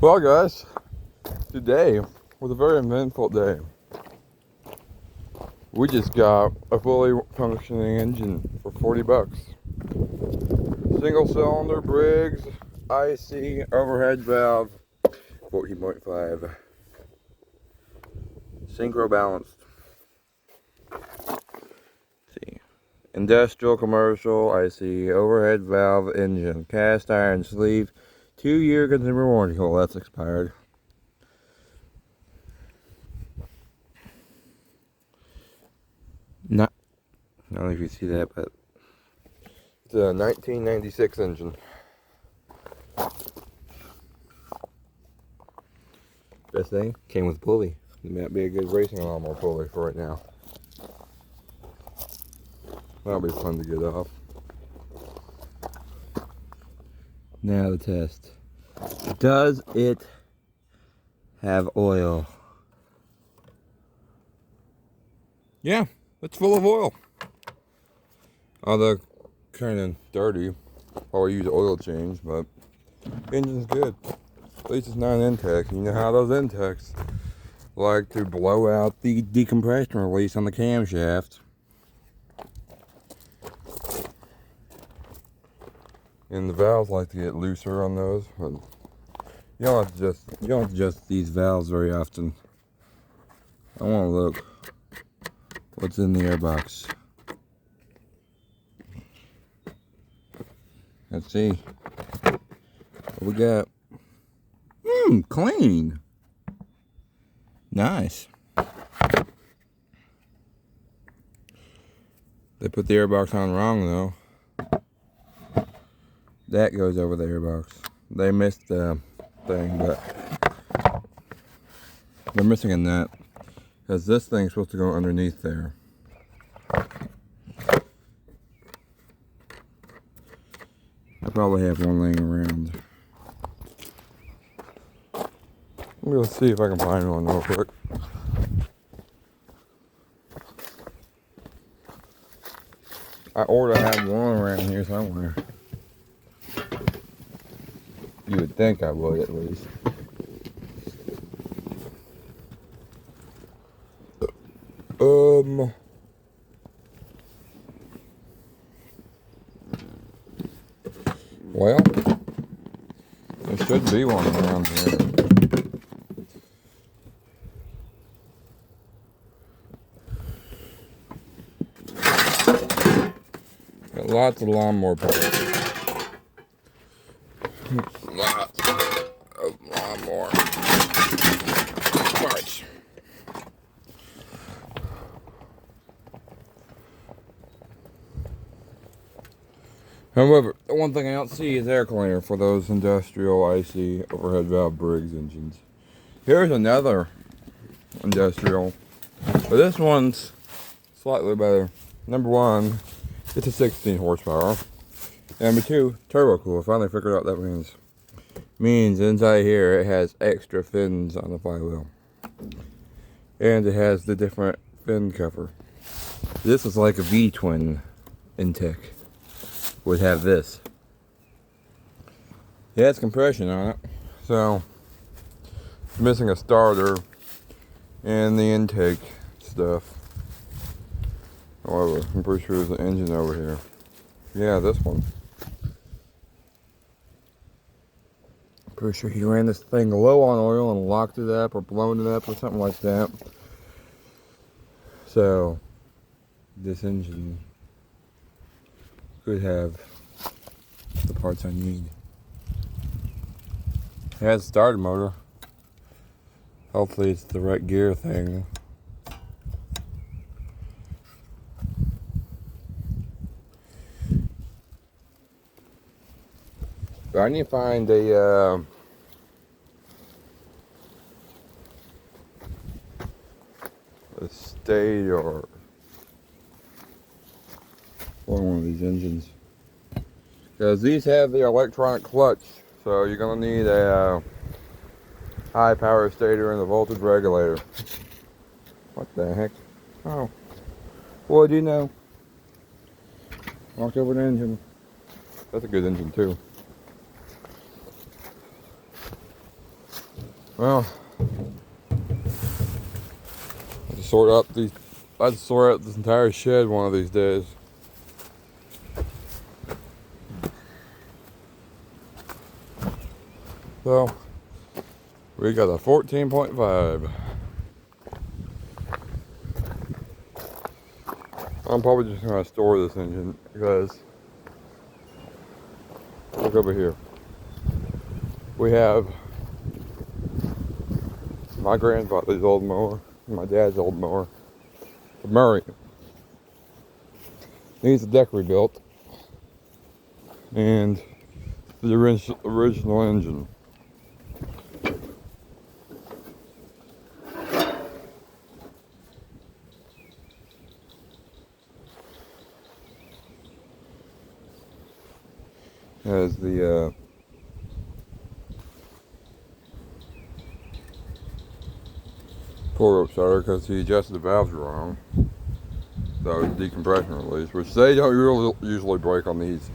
Well, guys, today was a very eventful day. We just got a fully functioning engine for 40 bucks. Single cylinder Briggs IC overhead valve 14.5. Synchro balanced. See. Industrial commercial IC overhead valve engine. Cast iron sleeve. 2-year consumer warranty. Well, that's expired. I don't know if you see that, but it's a 1996 engine. Best thing, came with pulley. It might be a good racing lawnmower pulley for it now. That'll be fun to get off. Now the test. Does it have oil? Yeah, it's full of oil. Although kind of dirty. I'll use oil change, but engine's good. At least it's not an Intex. You know how those Intex like to blow out the decompression release on the camshaft. And the valves like to get looser on those, but you don't have to adjust these valves very often. I want to look what's in the airbox. Let's see what we got. Clean. Nice. They put the airbox on wrong though. That goes over the airbox. They missed the thing, but they're missing a nut because this thing's supposed to go underneath there. I probably have one laying around. Let's see if I can find one real quick. I ought to have one around here somewhere. You would think I would, at least. Well, there should be one around here. Got lots of lawnmower parts. Lots of lawnmower parts. However, the one thing I don't see is air cleaner for those industrial IC overhead valve Briggs engines. Here's another industrial, but this one's slightly better. Number one, it's a 16 horsepower. Number two, turbo cool. I finally figured out what that means. Means inside here it has extra fins on the flywheel. And it has the different fin cover. This is like a V-twin Intech would have this. It has compression on it. So it's missing a starter and the intake stuff. However, I'm pretty sure there's an engine over here. Yeah, this one. I'm pretty sure he ran this thing low on oil and locked it up or blown it up or something like that. So, this engine could have the parts I need. It has a starter motor. Hopefully it's the right gear thing. But I need to find a state or one of these engines, because these have the electronic clutch, so you're gonna need a high power stator and the voltage regulator. What the heck? Oh, well, do you know? Walked over the engine. That's a good engine too. Well, I have to sort out this entire shed one of these days. So we got a 14.5. I'm probably just gonna store this engine because look over here. We have my grandfather's old mower and my dad's old mower. The Murray needs a deck rebuilt, and the original engine. Has the four-rope starter because he adjusted the valves wrong. So it's decompression release, which they don't usually break on these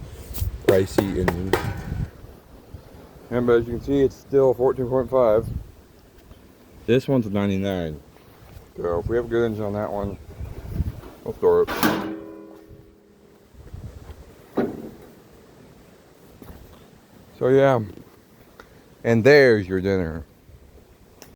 pricey engines. And but as you can see, it's still 14.5. This one's a 99. So if we have a good engine on that one, we'll store it. So yeah, and there's your dinner.